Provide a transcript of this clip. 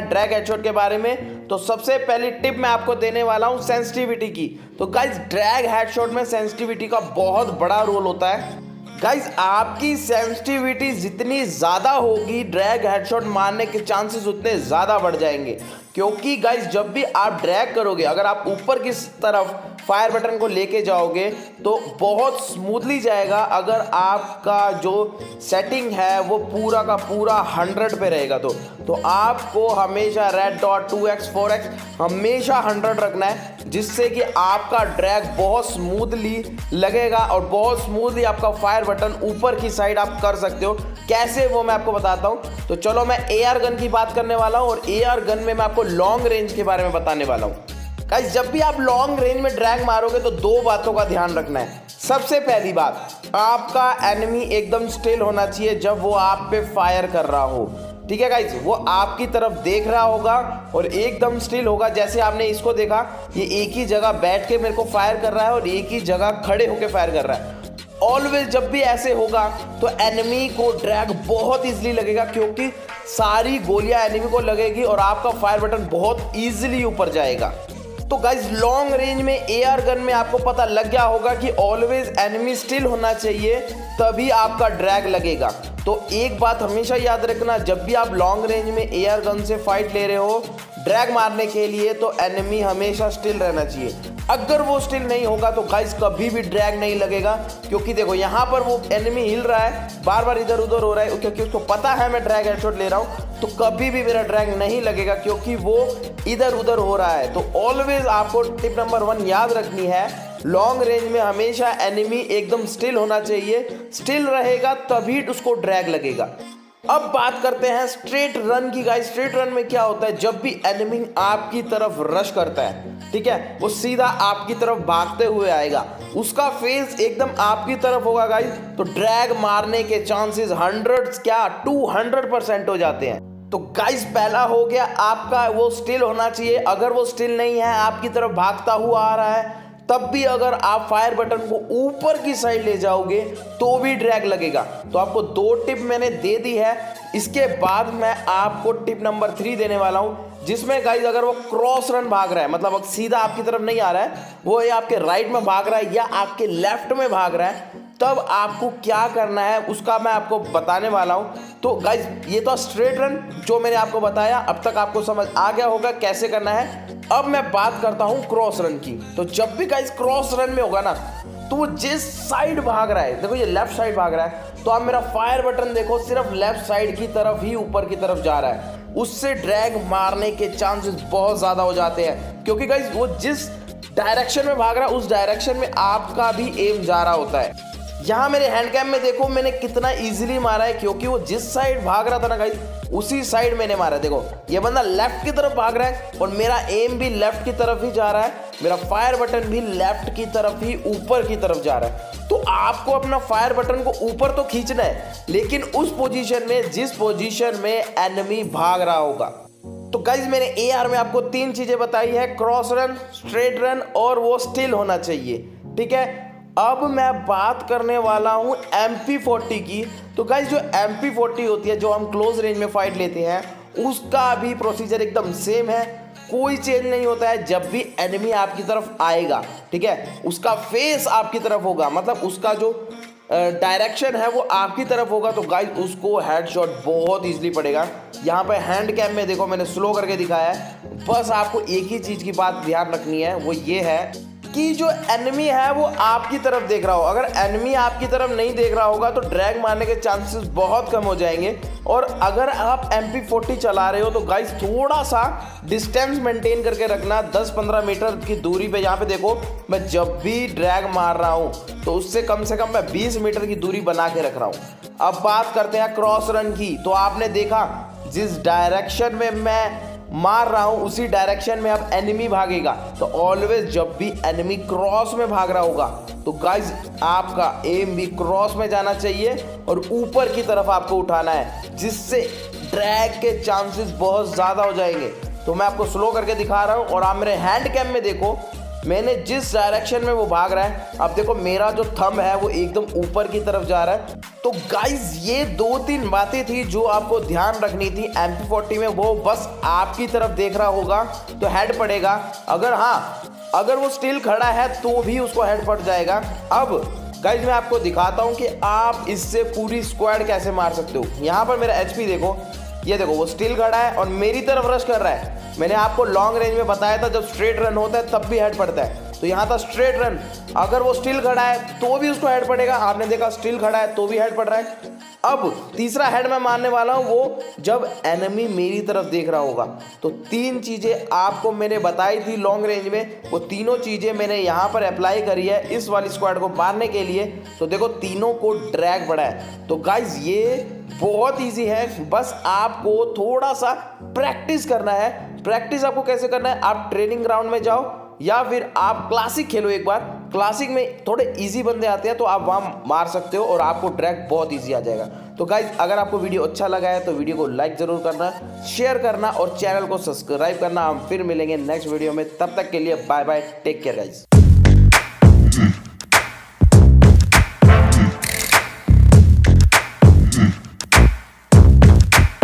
Drag headshot के बारे में। तो सबसे पहली टिप मैं आपको देने वाला हूं सेंसिटिविटी की। तो गाइस ड्रैग हेडशॉट में सेंसिटिविटी का बहुत बड़ा रोल होता है। गाइस आपकी सेंसिटिविटी जितनी ज़्यादा होगी ड्रैग हेडशॉट मारने के चांसेस उतने ज़्यादा बढ़ जाएंगे। क्योंकि गाइस जब भी आप ड्रैग करोगे, अगर आप ऊपर की तरफ फायर बटन को लेके जाओगे तो बहुत स्मूथली जाएगा। अगर आपका जो सेटिंग है वो पूरा का पूरा 100 पे रहेगा तो आपको हमेशा रेड डॉट 2x 4x हमेशा 100 रखना है, जिससे कि आपका ड्रैग बहुत स्मूथली लगेगा और बहुत स्मूथली आपका फायर बटन ऊपर की साइड आप कर सकते हो। कैसे वो मैं आपको बताता हूं। तो चलो मैं एआर गन की बात करने वाला हूं और एआर गन में मैं आपको लॉन्ग रेंज के बारे में बताने वाला हूं। गाइस जब भी आप लॉन्ग रेंज में ड्रैग मारोगे तो दो बातों का ध्यान रखना है। सबसे पहली बात, आपका एनिमी एकदम स्टिल होना चाहिए जब वो आप पे फायर कर रहा हो। ठीक है गाइस, वो आपकी तरफ देख रहा होगा और एकदम स्टिल होगा। जैसे आपने इसको देखा, ये एक ही जगह बैठ के मेरे को फायर कर रहा है और एक ही जगह खड़े होकर फायर कर रहा है। ऑलवेज जब भी ऐसे होगा तो एनिमी को ड्रैग बहुत इजीली लगेगा, क्योंकि सारी गोलियां एनिमी को लगेगी और आपका फायर बटन बहुत इजीली ऊपर जाएगा। तो गाइज लॉन्ग रेंज में एआर गन में आपको पता लग गया होगा कि ऑलवेज एनिमी स्टिल होना चाहिए, तभी आपका ड्रैग लगेगा। तो एक बात हमेशा याद रखना, जब भी आप लॉन्ग रेंज में एआर गन से फाइट ले रहे हो ड्रैग मारने के लिए, तो एनिमी हमेशा स्टिल रहना चाहिए। अगर वो स्टिल नहीं होगा तो गाइस कभी भी ड्रैग नहीं लगेगा। क्योंकि देखो यहाँ पर वो एनिमी हिल रहा है, बार बार इधर उधर हो रहा है, क्योंकि उसको पता है मैं ड्रैग हेडशॉट ले रहा हूँ, तो कभी भी मेरा ड्रैग नहीं लगेगा क्योंकि वो इधर उधर हो रहा है। तो ऑलवेज आपको टिप नंबर 1 याद रखनी है, लॉन्ग रेंज में हमेशा एनिमी एकदम स्टिल होना चाहिए। स्टिल रहेगा तभी उसको ड्रैग लगेगा। अब बात करते हैं स्ट्रेट रन की। गाइस स्ट्रेट रन में क्या होता है, जब भी एनिमी आपकी तरफ रश करता है, ठीक है, वो सीधा आपकी तरफ भागते हुए आएगा, उसका फेस एकदम आपकी तरफ होगा गाइस, तो ड्रैग मारने के चांसेस 100 क्या 200% हो जाते हैं। तो गाइस पहला हो गया आपका, वो स्टिल होना चाहिए। अगर वो स्टिल नहीं है, आपकी तरफ भागता हुआ आ रहा है, तब भी अगर आप फायर बटन को ऊपर की साइड ले जाओगे तो भी ड्रैग लगेगा। तो आपको 2 टिप मैंने दे दी है। इसके बाद मैं आपको टिप नंबर 3 देने वाला हूं, जिसमें गाइस अगर वो क्रॉस रन भाग रहा है, मतलब सीधा आपकी तरफ नहीं आ रहा है, वो ये आपके राइट में भाग रहा है या आपके लेफ्ट में भाग रहा है, तब आपको क्या करना है उसका मैं आपको बताने वाला हूं। तो गाइस ये तो स्ट्रेट रन जो मैंने आपको बताया, अब तक आपको समझ आ गया होगा कैसे करना है। अब मैं बात करता हूं क्रॉस रन की। तो जब भी गाइस क्रॉस रन में होगा ना, तो वो जिस साइड भाग रहा है, देखो ये लेफ्ट साइड भाग रहा है, तो आप मेरा फायर बटन देखो सिर्फ लेफ्ट साइड की तरफ ही ऊपर की तरफ जा रहा है, उससे ड्रैग मारने के चांसेस बहुत ज्यादा हो जाते हैं। क्योंकि गाइस वो जिस डायरेक्शन में भाग रहा है उस डायरेक्शन में आपका भी एम जा रहा होता है। यहाँ मेरे हैंड कैम में देखो मैंने कितना इजीली मारा है, क्योंकि वो जिस साइड भाग रहा था ना गाइस, उसी साइड मैंने मारा। देखो ये बंदा लेफ्ट की तरफ भाग रहा है और मेरा एम भी लेफ्ट की तरफ ही जा रहा है, मेरा फायर बटन भी लेफ्ट की तरफ ही ऊपर की तरफ जा रहा है। तो आपको अपना फायर बटन को ऊपर तो खींचना है, लेकिन उस पोजीशन में जिस पोजीशन में एनिमी भाग रहा होगा। तो गाइज मैंने एआर में आपको 3 चीजें बताई है, क्रॉस रन, स्ट्रेट रन और वो स्टिल होना चाहिए। ठीक है, अब मैं बात करने वाला हूं MP40 की। तो गाइस जो MP40 होती है, जो हम क्लोज रेंज में फाइट लेते हैं, उसका भी प्रोसीजर एकदम सेम है, कोई चेंज नहीं होता है। जब भी एनिमी आपकी तरफ आएगा, ठीक है, उसका फेस आपकी तरफ होगा, मतलब उसका जो डायरेक्शन है वो आपकी तरफ होगा, तो गाइस उसको हेडशॉट बहुत इजीली पड़ेगा। यहाँ पे हैंड कैम में देखो मैंने स्लो करके दिखाया है। बस आपको एक ही चीज़ की बात ध्यान रखनी है, वो ये है कि जो एनिमी है वो आपकी तरफ देख रहा हो। अगर एनिमी आपकी तरफ नहीं देख रहा होगा तो ड्रैग मारने के चांसेस बहुत कम हो जाएंगे। और अगर आप MP40 चला रहे हो तो गाइस थोड़ा सा डिस्टेंस मेंटेन करके रखना, 10-15 मीटर की दूरी पे। यहाँ पे देखो मैं जब भी ड्रैग मार रहा हूँ तो उससे कम से कम मैं 20 मीटर की दूरी बना के रख रहा हूँ। अब बात करते हैं क्रॉस रन की। तो आपने देखा जिस डायरेक्शन में मैं मार रहा हूं उसी डायरेक्शन में अब एनिमी भागेगा। तो ऑलवेज जब भी एनिमी क्रॉस में भाग रहा होगा तो गाइज आपका एम भी क्रॉस में जाना चाहिए और ऊपर की तरफ आपको उठाना है, जिससे ड्रैग के चांसेस बहुत ज़्यादा हो जाएंगे। तो मैं आपको स्लो करके दिखा रहा हूं और आप मेरे हैंड कैम में देखो मैंने जिस डायरेक्शन में वो भाग रहा है, अब देखो मेरा जो थंब है वो एकदम ऊपर की तरफ जा रहा है। तो गाइज ये 2-3 बातें थी जो आपको ध्यान रखनी थी। MP40 में वो बस आपकी तरफ देख रहा होगा तो हेड पड़ेगा, अगर वो स्टिल खड़ा है तो भी उसको हेड पड़ जाएगा। अब गाइज मैं आपको दिखाता हूँ कि आप इससे पूरी स्क्वाड कैसे मार सकते हो। यहाँ पर मेरा HP देखो, ये देखो वो स्टिल खड़ा है और मेरी तरफ रश कर रहा है। मैंने आपको लॉन्ग रेंज में बताया था जब स्ट्रेट रन होता है तब भी हेड पड़ता है, तो यहाँ था स्ट्रेट रन, अगर वो स्टिल खड़ा है तो भी उसको हेड पड़ेगा। आपने देखा स्टिल खड़ा है तो भी हेड पड़ रहा है। अब तीसरा हेड मैं मारने वाला हूँ वो जब एनिमी मेरी तरफ देख रहा होगा। तो 3 चीज़ें आपको मैंने बताई थी लॉन्ग रेंज में, वो तीनों चीज़ें मैंने यहाँ पर अप्लाई करी है इस वाली स्क्वाड को मारने के लिए। तो देखो तीनों को ड्रैग बढ़ा है। तो गाइज ये बहुत इजी है, बस आपको थोड़ा सा प्रैक्टिस करना है। प्रैक्टिस आपको कैसे करना है, आप ट्रेनिंग ग्राउंड में जाओ या फिर आप क्लासिक खेलो एक बार। क्लासिक में थोड़े इजी बंदे आते हैं तो आप वहाँ मार सकते हो और आपको ड्रैग बहुत इजी आ जाएगा। तो गाइज अगर आपको वीडियो अच्छा लगा है तो वीडियो को लाइक ज़रूर करना, शेयर करना और चैनल को सब्सक्राइब करना। हम फिर मिलेंगे नेक्स्ट वीडियो में, तब तक के लिए bye bye, take care guys.